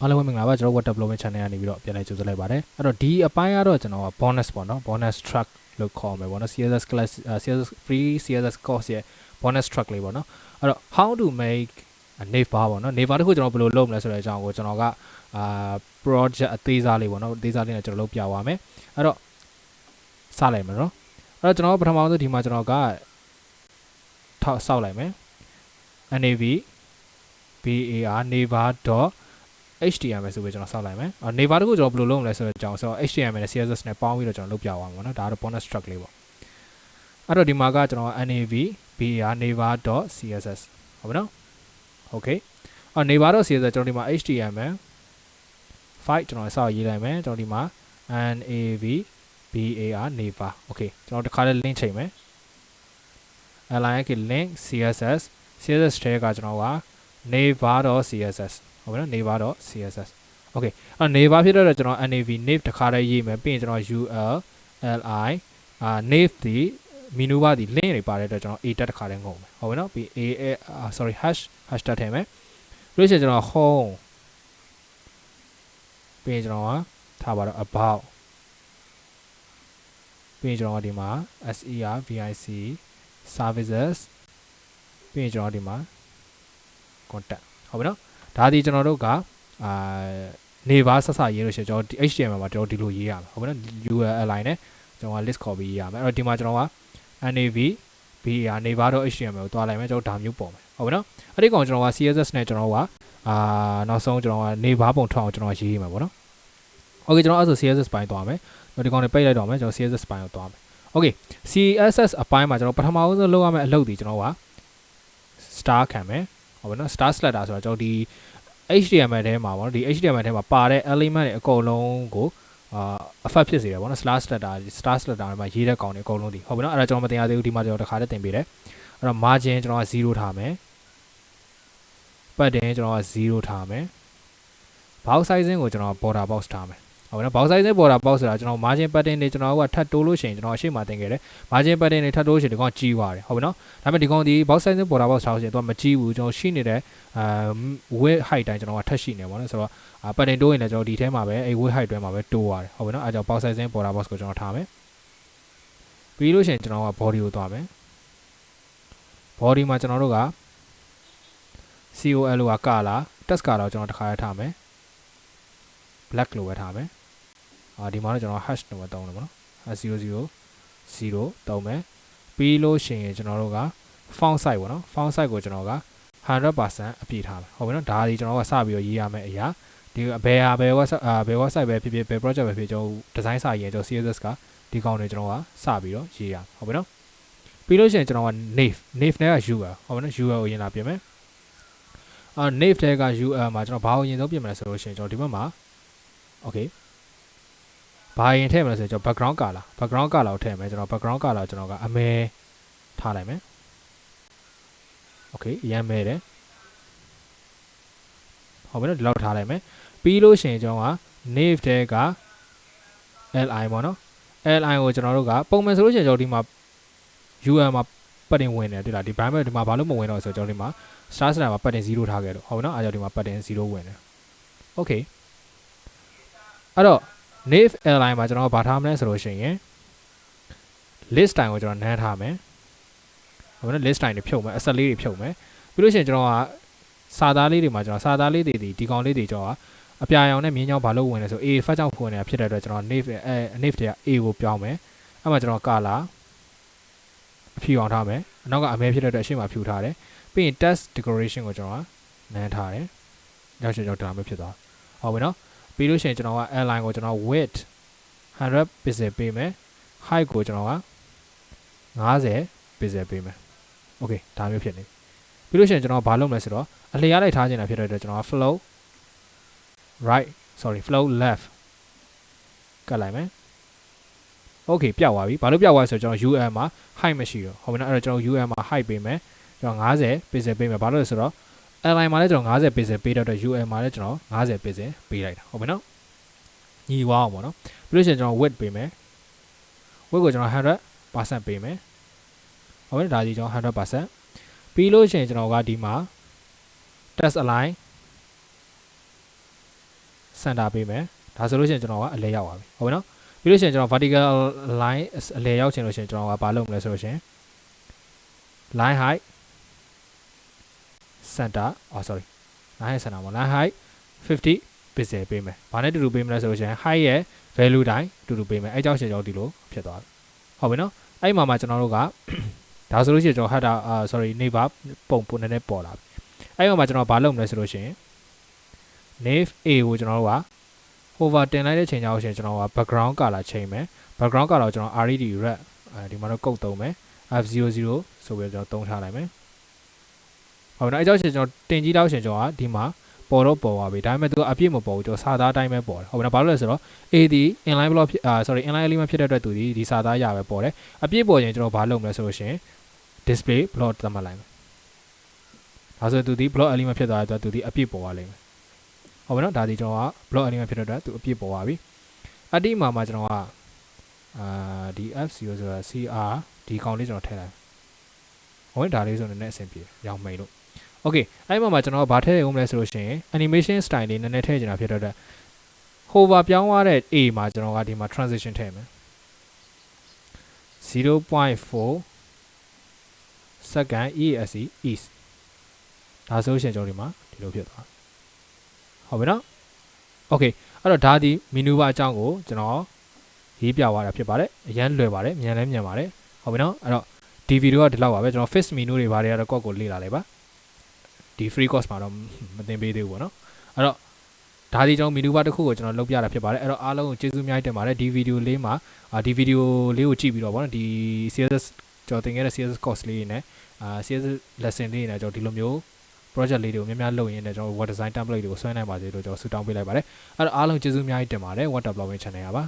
အားလုံးပဲမင်္ဂလာပါကျွန်တော် web development channel ကနေပြီးတော့ပြန်လည်ကြိုဆိုလိုက်ပါတယ်အဲ့တော့ဒီအပိုင်းကတော့ကျွန်တော်က bonus ပေါ့နော် bonus track လို့ခေါ်မယ်ပေါ့နော် CSS class CSS free CSS course ရဲ့ bonus track လေးပေါ့နော်အဲ့တော့ how to make a nav bar ပေါ့နော် nav bar တခုကျွန်တော်ဘယ်လိုလုပ်မလဲဆိုတဲ့အကြောင်းကိုကျွန်တော်ကproject အသေးစားလေးပေါ့နော်အသေးစားလေးနဲ့ကျွန်တော်လုပ်ပြသွားမယ်အဲ့တော့စလိုက်မယ်နော်အဲ့တော့ကျွန်တော်ပထမဆုံးဒီမှာကျွန်တော်ကထောက်ဆောက်လိုက်မယ် nav bar naver.html ဆိုပြီးကျွန်တော်ဆောက်လိုက်မယ်။ naver တခုကျွန်တော်ဘယ်လိုလုပ်မလဲဆိုတော့ကျွန်တော် html နဲ့ css နဲ့ပေါင်းပြီးတော့ကျွန်တော်လုပ်ပြသွားမှာပေါ့နော်။ဒါကတော့ bonus track လေးပေါ့။အဲ့တော့ဒီမှာကကျွန်တော် nav bar naver.css ဟုတ်ပြီနော်။ okay ။ naver.css ကျွန်တော်ဒီမှာ html file ကျွန်တော်ဆောက်ရေးလိုက်မယ်။ကျွန်တော်ဒီမှာ nav bar naver okay ကျွန်တော်တစ်ခါလေး link ချိန်မယ်။ link link css ထဲကကျွန်တော်က naver.css ဟုတ်ပြီနော် naver.css okay အဲ့ naver ဖြစ်တော့ကျွန်တော် nav nav တစ်ခါတည်းရေးမယ်ပြီးရင်ကျွန်တော် ul li nav ဒီ menu bar ဒီ link တွေပါတဲ့အတွက်ကျွန်တော် a တက်တစ်ခါတည်းငုံမယ်ဟုတ်ပြီနော်ပြီး sorry hash တက်ထည့်မယ်ပြီးလို့ရှိရင်ကျွန်တော် home ပြီးရင်ကျွန်တော်ကထားပါတော့ about ပြီးရင်ကျွန်တော်ဒီမှာ service services ပြီးရင်ကျွန်တော်ဒီမှာ contact ဟုတ်ပြီနော်ဒါဒီကျွန်တော်တို့ကနေပါဆက်ဆက်ရေးလို့ရှိရင်ကျွန်တော်ဒီ HTML မှာကျွန်တော်ဒီလိုရေးရမှာဟုတ်ပြီနော် URL နဲ့ကျွန်တော်က list copy ရေးရမယ်အဲ့တော့ဒီမှာကျွန်တော်က nav bar naver.html ကိုတွားလိုက်မယ်ကျွန်တော်ဒါမျိုးပေါ်မယ်ဟုတ်ပြီနော်အဲ့ဒီကောင်ကျွန်တော်က CSS နဲ့ကျွန်တော်ကနောက်ဆုံးကျွန်တော်က naver ပုံထောက်အောင်ကျွန်တော်ရေးရမှာပေါ့နော် okay ကျွန်တော်အဲ့ဆို CSS ပိုင်းတွားမယ်ဒီကောင်တွေပိတ်လိုက်တော့မယ်ကျွန်တော် CSS ပိုင်းကိုတွားမယ် okay CSS အပိုင်းမှာကျွန်တော်ပထမဆုံးလုပ်ရမယ့်အလုပ်ဒီကျွန်တော်က star ခံမယ်ဟုတ်ပြီနော် star slider ဆိုတော့ကျွန်တော်ဒီ HTML ထဲမှာပေါ့နော်ဒီ HTML ထဲမှာပါတဲ့ element တွေအကုန်လုံးကိုaffect ဖြစ်စေတယ်ပေါ့နော် star slider မှာရေးတဲ့ကောင်တွေအကုန်လုံးဒီဟုတ်ပြီနော်အဲ့ဒါကျွန်တော်မတင်ရသေးဘူးဒီမှာကျွန်တော်တစ်ခါတည်းတင်ပေးတယ်အဲ့တော့ margin ကျွန်တော်က0ထားမယ် padding ကျွန်တော်က0ထားမယ် box sizing ကိုကျွန်တော် border box ထားမယ်ဟုတ်ပြီနော် box sizing border box ဆိုတာကျွန်တော် margin padding တွေကျွန်တော်ကထပ်တိုးလို့ရှိရင်ကျွန်တော်အရှိမတင်ခဲ့တယ် margin padding တွေထပ်တိုးလို့ရှိရင်ဒီကောင်ကြီးသွားတယ်ဟုတ်ပြီနော်ဒါပေမဲ့ဒီကောင်ဒီ box sizing border box ထားလို့ရှိရင်သူကမကြီးဘူးကျွန်တော်ရှိနေတဲ့width height တိုင်းကျွန်တော်ကထပ်ရှိနေပါတော့ဆိုတော့padding တိုးရင်လည်းကျွန်တော်ဒီထဲမှာပဲအဲ့ width height တွဲမှာပဲတိုးရတယ်ဟုတ်ပြီနော်အဲကြောင့် box sizing border box ကိုကျွန်တော်ထားမယ်ပြီးလို့ရှိရင်ကျွန်တော်က body ကိုသွားမယ် body မှာကျွန်တော်တို့က col က color text color ကိုကျွန်တော်တစ်ခါရထားမယ် black လို့ပဲထားမယ်ဒီမှာတော့ကျွန်တော် hash နံပါတ်3လို့ပေါ့နော်00 သုံးမယ်ပြီးလို့ရှိရင်ကျွန်တော်တို့က font size ပေါ့နော် font size ကိုကျွန်တော်က 100% အပြည့်ထားမယ်ဟုတ်ပြီနော်ဒါဒီကျွန်တော်ကစပြီးတော့ရေးရမယ့်အရာဒီဘယ် website ပဲဖြစ်ဖြစ်ဘယ် project ပဲဖြစ်ကျွန်တော် design စာရေးကျွန်တော် CSS ကဒီကောင်တွေကျွန်တော်ကစပြီးတော့ရေးရဟုတ်ပြီနော်ပြီးလို့ရှိရင်ကျွန်တော်က nav နဲ့က UL ဟုတ်ပြီနော် UL ကိုရင်လာပြင်မယ်nav ထဲက UL မှာကျွန်တော်ဘာကိုရင်ဆုံးပြင်မလဲဆိုလို့ရှိရင်ကျွန်တော်ဒီဘက်မှာ okay ဘာရင်ထည့်မလဲဆိုတော့ကျွန်တော် background color ကိုထည့်မယ်ကျွန်တော် background color ကျွန်တော်ကအမဲထားလိုက်မယ် okay အရင်မဲတယ်ဟုတ်ပြီနော်ဒီလောက်ထားလိုက်မယ်ပြီးလို့ရှိရင်ကျွန်တော်က nav ထဲက li ပေါ့နော် li ကိုကျွန်တော်တို့ကပုံမှန်ဆိုလို့ရှိရင်ကျွန်တော်ဒီမှာ ul မှာပတ်တင်ဝင်တယ်တွေ့လားဒီဘိုင်းမှာဒီမှာဘာလို့မဝင်တော့ဆိုတော့ကျွန်တော်ဒီမှာ star slider မှာပတ်တင်0ထားခဲ့လို့ဟုတ်ပြီနော်အဲကြောင့်ဒီမှာပတ်တင်0ဝင်တယ် okay အဲ့တော့ nav li မှာကျွန်တော်ဘာထားမလဲဆိုလို့ရှိရင် list time ကိုကျွန်တော်နန်းထားမယ်ဟုတ်ပြီနော် list time တွေဖြုတ်မယ်အဆက်လေးတွေဖြုတ်မယ်ပြီးလို့ရှိရင်ကျွန်တော်ကစာသားလေးတွေမှာကျွန်တော်စာသားလေးတွေဒီကောင်လေးတွေကျွန်တော်ကအပြာရောင်နဲ့မြင်းချောင်းဘာလို့ဝင်လဲဆို a ဖတ်ကြောင့်ဖွင့်နေတာဖြစ်တဲ့အတွက်ကျွန်တော် nav တွေက a ကိုပြောင်းမယ်အဲ့မှာကျွန်တော် color အဖြူအောင်ထားမယ်အနောက်ကအမဲဖြစ်တဲ့အတွက်အရှိမဖြူထားတယ်ပြီးရင် text decoration ကိုကျွန်တော်ကနန်းထားတယ်နောက်ကျွန်တော်ဒါမျိုးဖြစ်သွားဟုတ်ပြီနော်ပြီးလို့ရှိရင်ကျွန်တော်က align ကိုကျွန်တော် width 100 pixel ပေးမယ် height ကိုကျွန်တော်က50 pixel ပေးမယ် okay ဒါမျိုးဖြစ်နေပြီးလို့ရှိရင်ကျွန်တော်ဘာလုပ်မလဲဆိုတော့အလျားလိုက်ထားခြင်းတာဖြစ်တဲ့အတွက်ကျွန်တော်က flow left ကတ်လိုက်မယ် okay ပြောက်သွားပြီဘာလို့ပြောက်သွားလဲဆိုတော့ကျွန်တော် UL မှာ height မရှိတော့ဟုတ်ပြီနော်အဲ့တော့ကျွန်တော် UL မှာ height ပေးမယ်ကျွန်တော်50 pixel ပေးမယ်ဘာလို့လဲဆိုတော့ align မှာလည်းကျွန်တော်50 pixel ပေးတော့ UL မှာလည်းကျွန်တော်50 pixel ပေးလိုက်တာဟုတ်ပြီနော်ညီဝအောင်ပေါ့နော်ပြီးလို့ရှိရင်ကျွန်တော် width ပေးမယ် width ကိုကျွန်တော် 100% ပေးမယ်ဟုတ်ပြီဒါကြီးကျွန်တော် 100% ပြီးလို့ရှိရင်ကျွန်တော်ကဒီမှာ text align center ပေးမယ်ဒါဆိုလို့ရှိရင်ကျွန်တော်ကအလဲရောက်ပါပြီဟုတ်ပြီနော်ပြီးလို့ရှိရင်ကျွန်တော် vertical line အလဲရောက်ချင်လို့ရှိရင်ကျွန်တော်ကဘာလုပ်မလဲဆိုလို့ရှိရင် line height center sorry line height center မှာ line height 50 pixel ပေးမယ်ဘာနဲ့တူတူပေးမလဲဆိုလို့ရှိရင် height ရဲ့ value တိုင်းတူတူပေးမယ်အဲကြောင့်ရှင်ကျွန်တော်ဒီလိုဖြစ်သွားပြီဟုတ်ပြီနော်အဲ့မှာကျွန်တော်တို့ကဒါဆိုလို့ရှိရင်ကျွန်တော် header sorry neighbor ပုံနည်းနည်းပေါ်လာပြီအဲ့မှာကျွန်တော်ဘာလုပ်မလဲဆိုလို့ရှိရင် nave a ကိုကျွန်တော်တို့က over တင်လိုက်တဲ့ချိန်ကျတော့ရှင်ကျွန်တော်က background color ချိန်မယ် background color ကိုကျွန်တော် red red ဒီမှာတော့ကုတ်သုံးမယ် f00 ဆိုပြီးတော့ကျွန်တော်သုံးထားလိုက်မယ်ဟုတ်နော်အဲ့ကြောင့်ရှင်ကျွန်တော်တင်ကြည့်တော့ရှင်ကျွန်တော်ကဒီမှာပေါ်တော့ပေါ်ပါပြီဒါပေမဲ့သူကအပြည့်မပေါ်ဘူးကျွန်တော်စာသားအတိုင်းပဲပေါ်တယ်ဟုတ်ပြီနော်ဘာလို့လဲဆိုတော့ a ဒီ inline block sorry inline element ဖြစ်တဲ့အတွက်သူဒီစာသားရပဲပေါ်တယ်အပြည့်ပေါ်ရင်ကျွန်တော်ဘာလုပ်မလဲဆိုလို့ရှင် display block သတ်မှတ်လိုက်မယ်ဒါဆိုသူဒီ block element ဖြစ်သွားတဲ့အတွက်သူဒီအပြည့်ပေါ်သွားလိမ့်မယ်ဟုတ်ပြီနော်ဒါဒီကျွန်တော်က block element ဖြစ်တဲ့အတွက်သူအပြည့်ပေါ်သွားပြီအတိမှာကျွန်တော်ကဒီ f0 ဆိုတာ cr ဒီကောင်လေးကျွန်တော်ထည့်လိုက်ဟုတ်ဒါလေးဆိုနည်းနည်းအဆင်ပြေရောင်မိန်လို့โอเคအဲ့မှာကျွန်တော်ဗာထည့်ရုံမလဲဆိုလို့ရှိရင် animation style လေးနည်းနည်းထည့်ချင်တာဖြစ်တဲ့အတွက် hover ပြောင်းသွားတဲ့ a မှာကျွန်တော်ကဒီမှာ transition ထည့်မယ် 0.4 second ESC east ဒါဆိုရှင်ကျွန်တော်ဒီမှာဒီလိုဖြစ်သွားဟုတ်ပြီနော်โอเคအဲ့တော့ဒါဒီ menu bar အကြောင်းကိုကျွန်တော်ရေးပြသွားတာဖြစ်ပါတယ်အရန်လွယ်ပါတယ်မြန်လဲမြန်ပါတယ်ဟုတ်ပြီနော်အဲ့တော့ဒီဗီဒီယိုကဒီလောက်ပါပဲကျွန်တော် fix menu တွေဘာတွေကတော့ကော့ကိုလေ့လာလိုက်ပါဒီ free course မှာတော့မသင်ပေးသေးဘူးပေါ့နော်အဲ့တော့ဒါဒီကျွန်တော် menu bar တစ်ခုကိုကျွန်တော်လုပ်ပြတာဖြစ်ပါတယ်အဲ့တော့အားလုံးကိုကျေးဇူးအများကြီးတင်ပါတယ်ဒီဗီဒီယိုလေးမှာဒီဗီဒီယိုလေးကိုကြည့်ပြီးတော့ပေါ့နော်ဒီ CSS ကျွန်တော်သင်ခဲ့တဲ့ CSS course လေးတွေနဲ့CSS lesson လေးတွေနဲ့ကျွန်တော်ဒီလိုမျိုး project လေးတွေကိုများများလုပ်ရင်းနဲ့ကျွန်တော် web design template တွေကိုဆွဲနိုင်ပါစေလို့ကျွန်တော်ဆုတောင်းပေးလိုက်ပါတယ်အဲ့တော့အားလုံးကျေးဇူးအများကြီးတင်ပါတယ် web development channel ရပါ